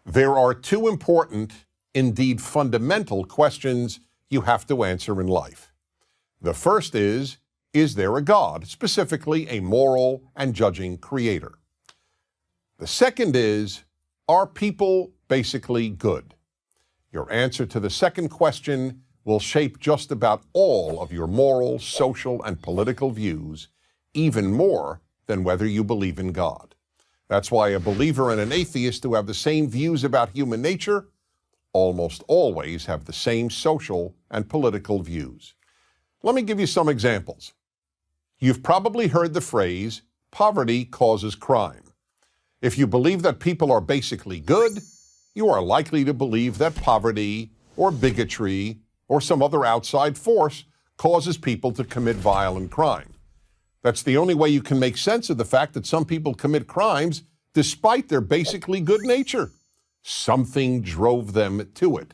There are two important, indeed fundamental questions you have to answer in life. The first is there a God, specifically a moral and judging creator? The second is, are people basically good? Your answer to the second question will shape just about all of your moral, social, and political views, even more than whether you believe in God. That's why a believer and an atheist who have the same views about human nature almost always have the same social and political views. Let me give you some examples. You've probably heard the phrase, poverty causes crime. If you believe that people are basically good, you are likely to believe that poverty or bigotry or some other outside force causes people to commit violent crime. That's the only way you can make sense of the fact that some people commit crimes despite their basically good nature. Something drove them to it.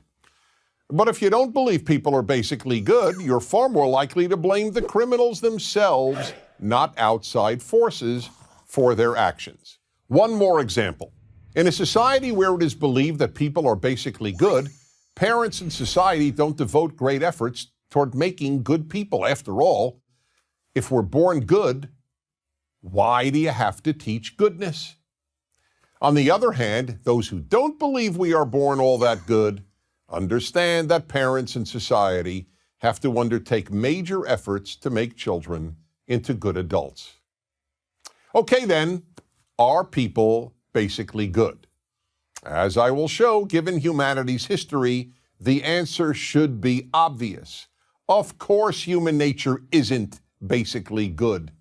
But if you don't believe people are basically good, you're far more likely to blame the criminals themselves, not outside forces, for their actions. One more example. In a society where it is believed that people are basically good, parents and society don't devote great efforts toward making good people. After all, if we're born good, why do you have to teach goodness? On the other hand, those who don't believe we are born all that good understand that parents and society have to undertake major efforts to make children into good adults. Okay then, are people basically good? As I will show, given humanity's history, the answer should be obvious. Of course, human nature isn't basically good.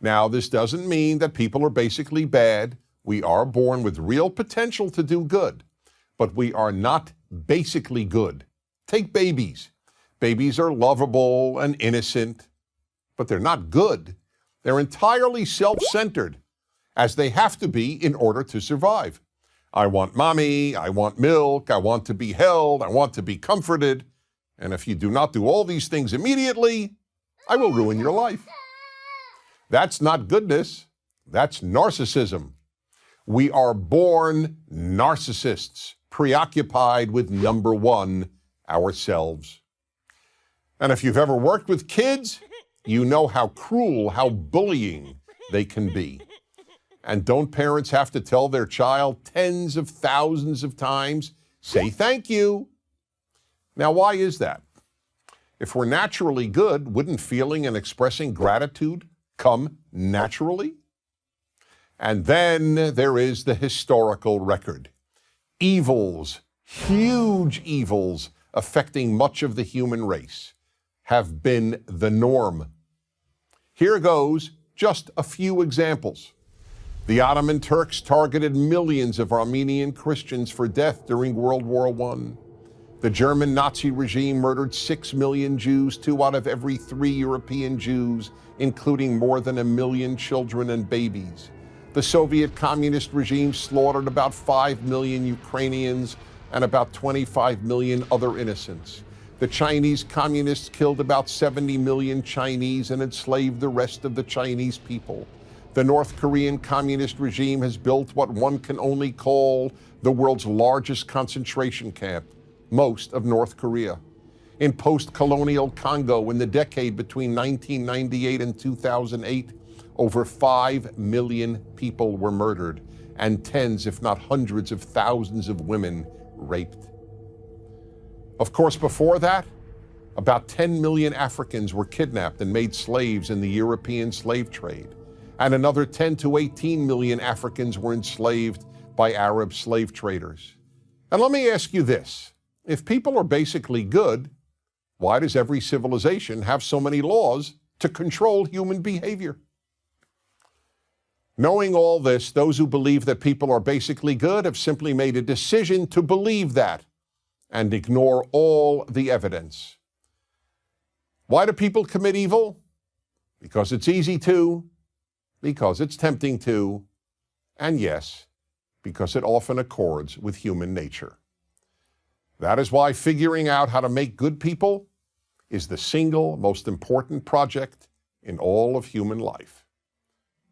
Now, this doesn't mean that people are basically bad. We are born with real potential to do good, but we are not basically good. Take babies. Babies are lovable and innocent, but they're not good. They're entirely self-centered, as they have to be in order to survive. I want mommy, I want milk, I want to be held, I want to be comforted, and if you do not do all these things immediately, I will ruin your life. That's not goodness, that's narcissism. We are born narcissists, preoccupied with number one, ourselves. And if you've ever worked with kids, you know how cruel, how bullying they can be. And don't parents have to tell their child tens of thousands of times, say thank you? Now, why is that? If we're naturally good, wouldn't feeling and expressing gratitude come naturally? And then there is the historical record. Evils, huge evils affecting much of the human race have been the norm. Here goes just a few examples. The Ottoman Turks targeted millions of Armenian Christians for death during World War I. The German Nazi regime murdered 6 million Jews, 2 out of every 3 European Jews, including more than 1 million children and babies. The Soviet communist regime slaughtered about 5 million Ukrainians and about 25 million other innocents. The Chinese communists killed about 70 million Chinese and enslaved the rest of the Chinese people. The North Korean communist regime has built what one can only call the world's largest concentration camp, most of North Korea. In post-colonial Congo in the decade between 1998 and 2008, over 5 million people were murdered and tens, if not hundreds of thousands of women raped. Of course, before that, about 10 million Africans were kidnapped and made slaves in the European slave trade. And another 10 to 18 million Africans were enslaved by Arab slave traders. And let me ask you this. If people are basically good, why does every civilization have so many laws to control human behavior? Knowing all this, those who believe that people are basically good have simply made a decision to believe that and ignore all the evidence. Why do people commit evil? Because it's easy to, because it's tempting to, and yes, because it often accords with human nature. That is why figuring out how to make good people is the single most important project in all of human life.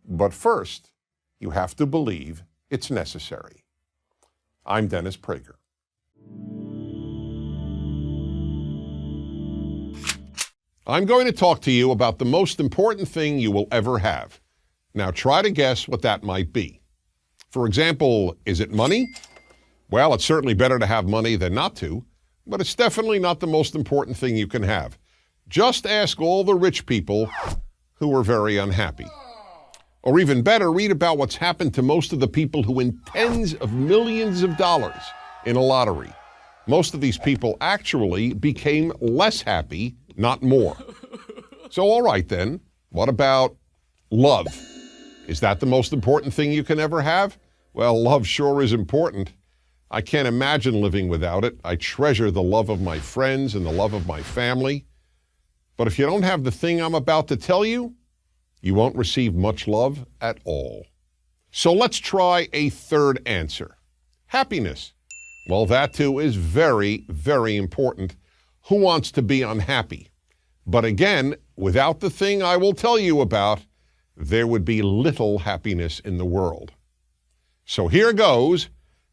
But first, you have to believe it's necessary. I'm Dennis Prager. I'm going to talk to you about the most important thing you will ever have. Now try to guess what that might be. For example, is it money? Well, it's certainly better to have money than not to, but it's definitely not the most important thing you can have. Just ask all the rich people who were very unhappy. Or even better, read about what's happened to most of the people who win tens of millions of dollars in a lottery. Most of these people actually became less happy, not more. So all right then, what about love? Is that the most important thing you can ever have? Well, love sure is important. I can't imagine living without it. I treasure the love of my friends and the love of my family. But if you don't have the thing I'm about to tell you, you won't receive much love at all. So let's try a third answer. Happiness. Well, that too is very, very important. Who wants to be unhappy? But again, without the thing I will tell you about, there would be little happiness in the world. So here goes.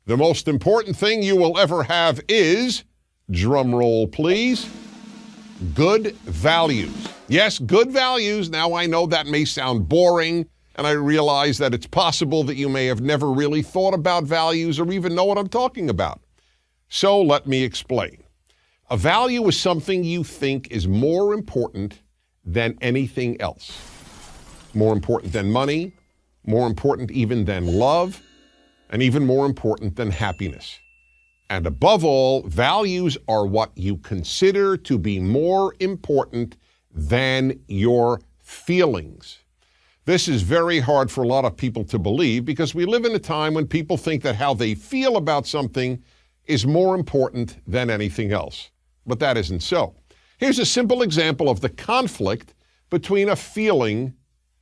The most important thing you will ever have is, drum roll please, good values. Yes, good values. Now I know that may sound boring, and I realize that it's possible that you may have never really thought about values or even know what I'm talking about. So let me explain. A value is something you think is more important than anything else. More important than money, more important even than love, and even more important than happiness. And above all, values are what you consider to be more important than your feelings. This is very hard for a lot of people to believe because we live in a time when people think that how they feel about something is more important than anything else. But that isn't so. Here's a simple example of the conflict between a feeling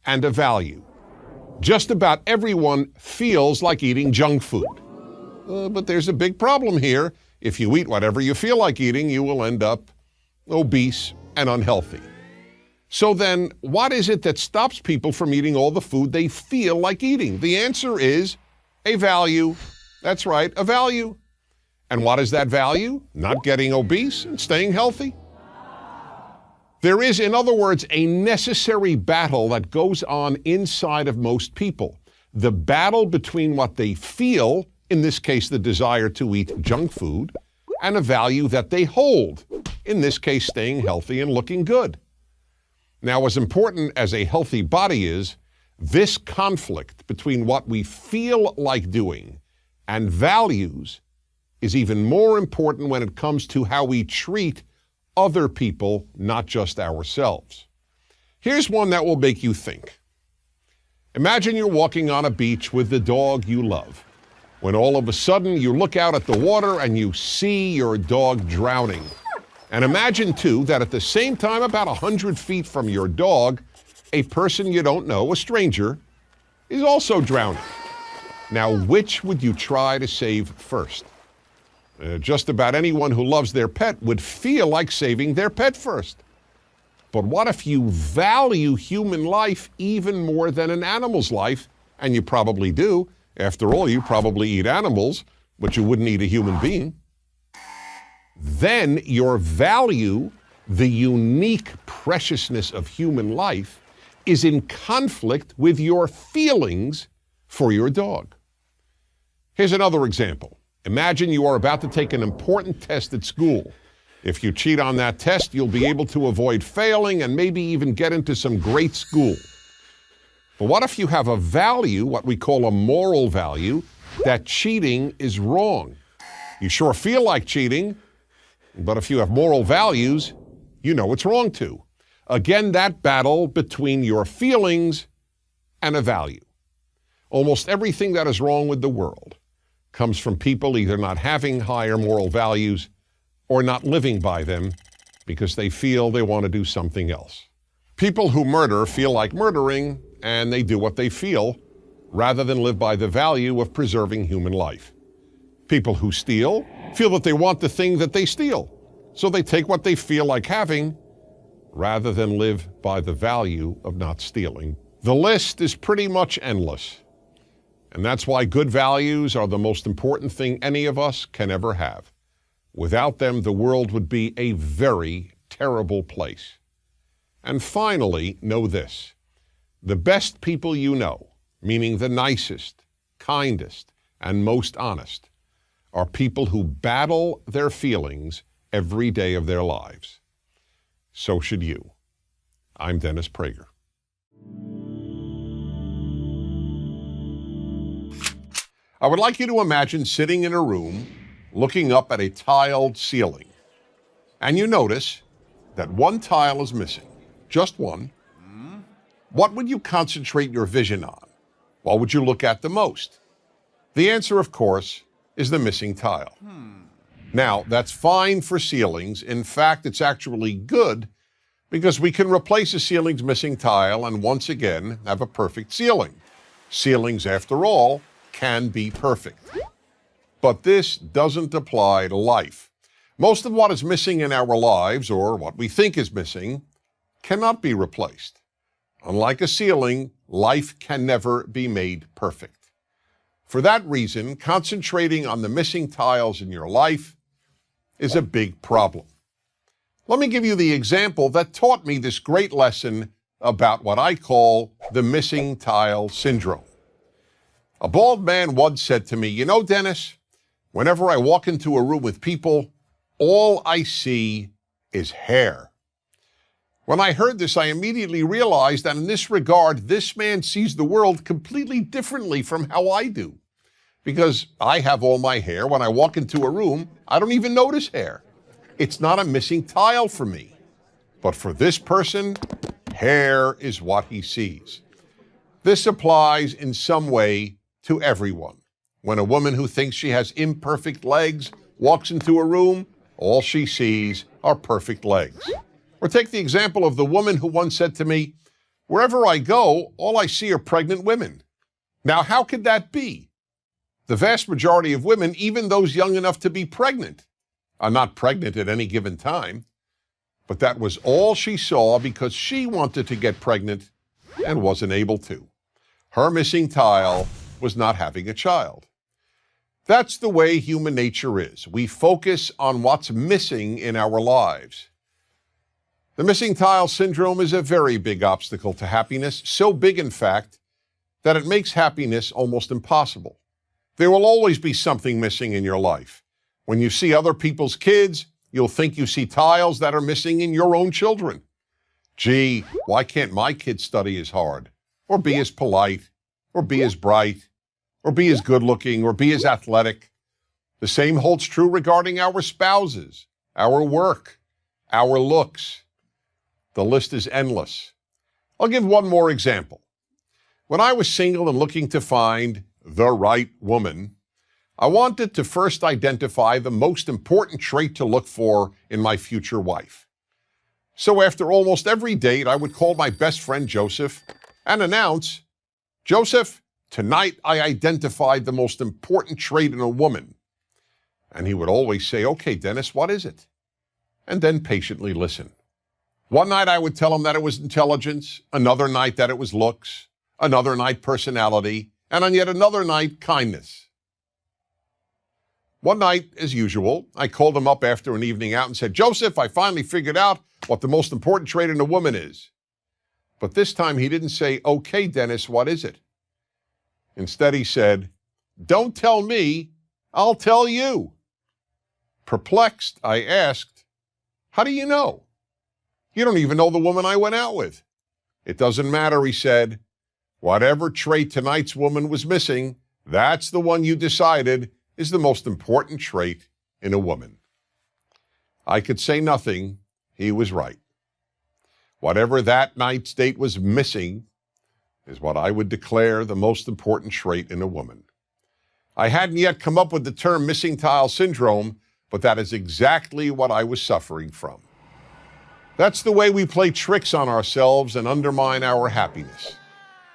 and a value. Just about everyone feels like eating junk food. But there's a big problem here. If you eat whatever you feel like eating, you will end up obese and unhealthy. So then, what is it that stops people from eating all the food they feel like eating? The answer is a value. That's right, a value. And what is that value? Not getting obese and staying healthy. There is, in other words, a necessary battle that goes on inside of most people. The battle between what they feel, in this case the desire to eat junk food, and a value that they hold, in this case staying healthy and looking good. Now, as important as a healthy body is, this conflict between what we feel like doing and values is even more important when it comes to how we treat other people, not just ourselves. Here's one that will make you think. Imagine you're walking on a beach with the dog you love, when all of a sudden you look out at the water and you see your dog drowning. And imagine, too, that at the same time, about 100 feet from your dog, a person you don't know, a stranger, is also drowning. Now, which would you try to save first? Just about anyone who loves their pet would feel like saving their pet first. But what if you value human life even more than an animal's life? And you probably do. After all, you probably eat animals, but you wouldn't eat a human being. Then your value, the unique preciousness of human life, is in conflict with your feelings for your dog. Here's another example. Imagine you are about to take an important test at school. If you cheat on that test, you'll be able to avoid failing and maybe even get into some great school. But what if you have a value, what we call a moral value, that cheating is wrong? You sure feel like cheating, but if you have moral values, you know it's wrong too. Again, that battle between your feelings and a value. Almost everything that is wrong with the world comes from people either not having higher moral values or not living by them because they feel they want to do something else. People who murder feel like murdering, and they do what they feel rather than live by the value of preserving human life. People who steal feel that they want the thing that they steal, so they take what they feel like having rather than live by the value of not stealing. The list is pretty much endless. And that's why good values are the most important thing any of us can ever have. Without them, the world would be a very terrible place. And finally, know this. The best people you know, meaning the nicest, kindest, and most honest, are people who battle their feelings every day of their lives. So should you. I'm Dennis Prager. I would like you to imagine sitting in a room looking up at a tiled ceiling. And you notice that one tile is missing, just one. What would you concentrate your vision on? What would you look at the most? The answer, of course, is the missing tile. Now, that's fine for ceilings. In fact, it's actually good because we can replace a ceiling's missing tile and once again have a perfect ceiling. Ceilings, after all, can be perfect. But this doesn't apply to life. Most of what is missing in our lives, or what we think is missing, cannot be replaced. Unlike a ceiling, life can never be made perfect. For that reason, concentrating on the missing tiles in your life is a big problem. Let me give you the example that taught me this great lesson about what I call the missing tile syndrome. A bald man once said to me, "You know, Dennis, whenever I walk into a room with people, all I see is hair." When I heard this, I immediately realized that in this regard, this man sees the world completely differently from how I do. Because I have all my hair. When I walk into a room, I don't even notice hair. It's not a missing tile for me. But for this person, hair is what he sees. This applies in some way to everyone. When a woman who thinks she has imperfect legs walks into a room, all she sees are perfect legs. Or take the example of the woman who once said to me, "Wherever I go, all I see are pregnant women." Now, how could that be? The vast majority of women, even those young enough to be pregnant, are not pregnant at any given time. But that was all she saw because she wanted to get pregnant and wasn't able to. Her missing tile was not having a child. That's the way human nature is. We focus on what's missing in our lives. The missing tile syndrome is a very big obstacle to happiness, so big, in fact, that it makes happiness almost impossible. There will always be something missing in your life. When you see other people's kids, you'll think you see tiles that are missing in your own children. Gee, why can't my kid study as hard, or be as polite, or be as bright, or be as good-looking, or be as athletic? The same holds true regarding our spouses, our work, our looks. The list is endless. I'll give one more example. When I was single and looking to find the right woman, I wanted to first identify the most important trait to look for in my future wife. So after almost every date, I would call my best friend Joseph and announce, "Joseph, tonight I identified the most important trait in a woman." And he would always say, "Okay, Dennis, what is it?" And then patiently listen. One night I would tell him that it was intelligence, another night that it was looks, another night personality, and on yet another night, kindness. One night, as usual, I called him up after an evening out and said, "Joseph, I finally figured out what the most important trait in a woman is." But this time he didn't say, "Okay, Dennis, what is it?" Instead, he said, "Don't tell me, I'll tell you." Perplexed, I asked, "How do you know? You don't even know the woman I went out with." "It doesn't matter," he said. "Whatever trait tonight's woman was missing, that's the one you decided is the most important trait in a woman." I could say nothing. He was right. Whatever that night's date was missing is what I would declare the most important trait in a woman. I hadn't yet come up with the term missing tile syndrome, but that is exactly what I was suffering from. That's the way we play tricks on ourselves and undermine our happiness,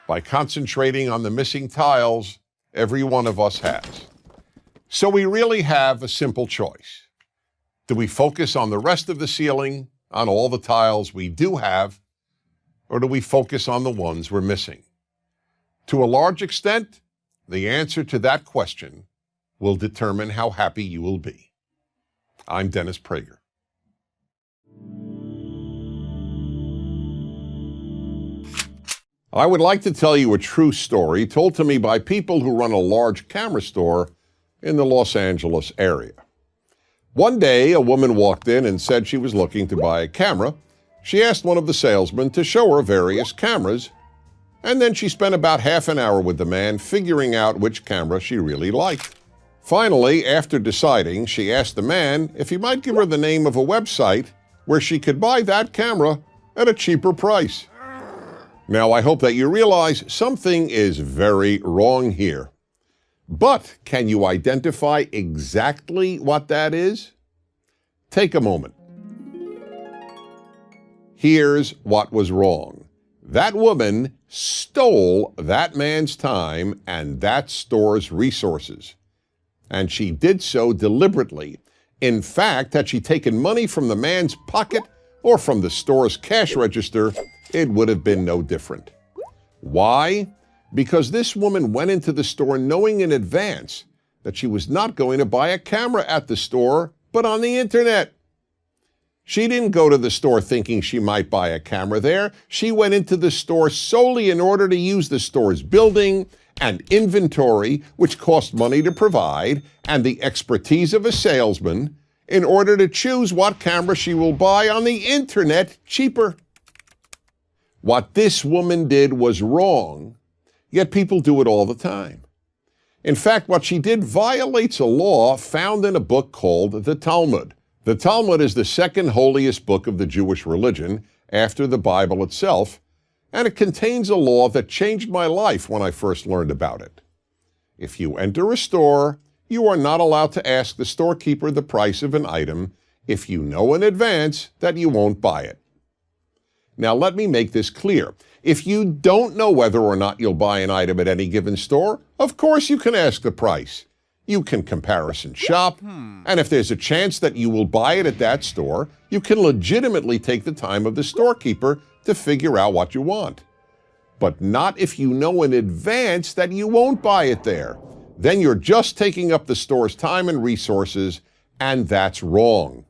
by concentrating on the missing tiles every one of us has. So we really have a simple choice. Do we focus on the rest of the ceiling, on all the tiles we do have, or do we focus on the ones we're missing? To a large extent, The answer to that question will determine how happy you will be. I'm Dennis Prager. I would like to tell you a true story told to me by people who run a large camera store in the Los Angeles area. One day, a woman walked in and said she was looking to buy a camera. She asked one of the salesmen to show her various cameras, and then she spent about half an hour with the man figuring out which camera she really liked. Finally, after deciding, she asked the man if he might give her the name of a website where she could buy that camera at a cheaper price. Now, I hope that you realize something is very wrong here. But can you identify exactly what that is? Take a moment. Here's what was wrong. That woman stole that man's time and that store's resources. And she did so deliberately. In fact, had she taken money from the man's pocket or from the store's cash register, it would have been no different. Why? Because this woman went into the store knowing in advance that she was not going to buy a camera at the store, but on the internet. She didn't go to the store thinking she might buy a camera there. She went into the store solely in order to use the store's building and inventory, which cost money to provide, and the expertise of a salesman in order to choose what camera she will buy on the internet cheaper. What this woman did was wrong, yet people do it all the time. In fact, what she did violates a law found in a book called the Talmud. The Talmud is the second holiest book of the Jewish religion after the Bible itself, and it contains a law that changed my life when I first learned about it. If you enter a store, you are not allowed to ask the storekeeper the price of an item if you know in advance that you won't buy it. Now, let me make this clear. If you don't know whether or not you'll buy an item at any given store, of course you can ask the price. You can comparison shop, and if there's a chance that you will buy it at that store, you can legitimately take the time of the storekeeper to figure out what you want. But not if you know in advance that you won't buy it there. Then you're just taking up the store's time and resources, and that's wrong.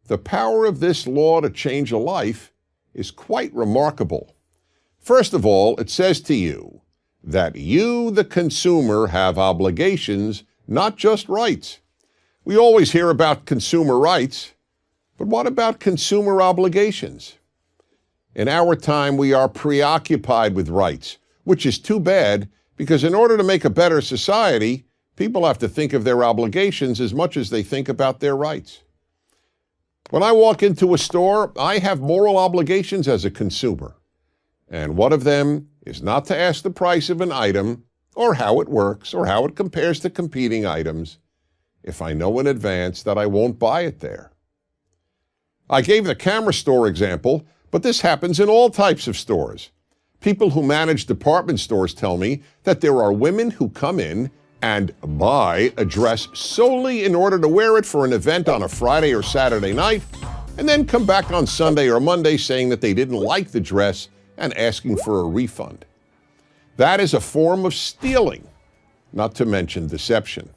The power of this law to change a life is quite remarkable. First of all, it says to you that you, the consumer, have obligations, not just rights. We always hear about consumer rights, but what about consumer obligations? In our time, we are preoccupied with rights, which is too bad because in order to make a better society, people have to think of their obligations as much as they think about their rights. When I walk into a store, I have moral obligations as a consumer, and one of them is not to ask the price of an item or how it works or how it compares to competing items if I know in advance that I won't buy it there. I gave the camera store example, but this happens in all types of stores. People who manage department stores tell me that there are women who come in and buy a dress solely in order to wear it for an event on a Friday or Saturday night, and then come back on Sunday or Monday saying that they didn't like the dress and asking for a refund. That is a form of stealing, not to mention deception.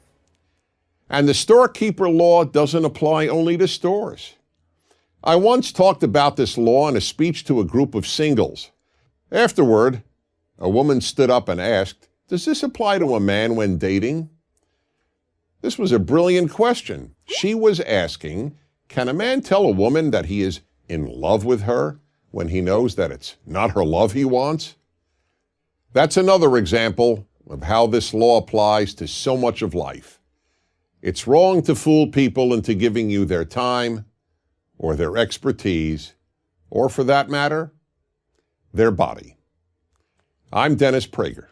And the storekeeper law doesn't apply only to stores. I once talked about this law in a speech to a group of singles. Afterward, a woman stood up and asked, "Does this apply to a man when dating?" This was a brilliant question. She was asking, can a man tell a woman that he is in love with her when he knows that it's not her love he wants? That's another example of how this law applies to so much of life. It's wrong to fool people into giving you their time or their expertise, or for that matter, their body. I'm Dennis Prager.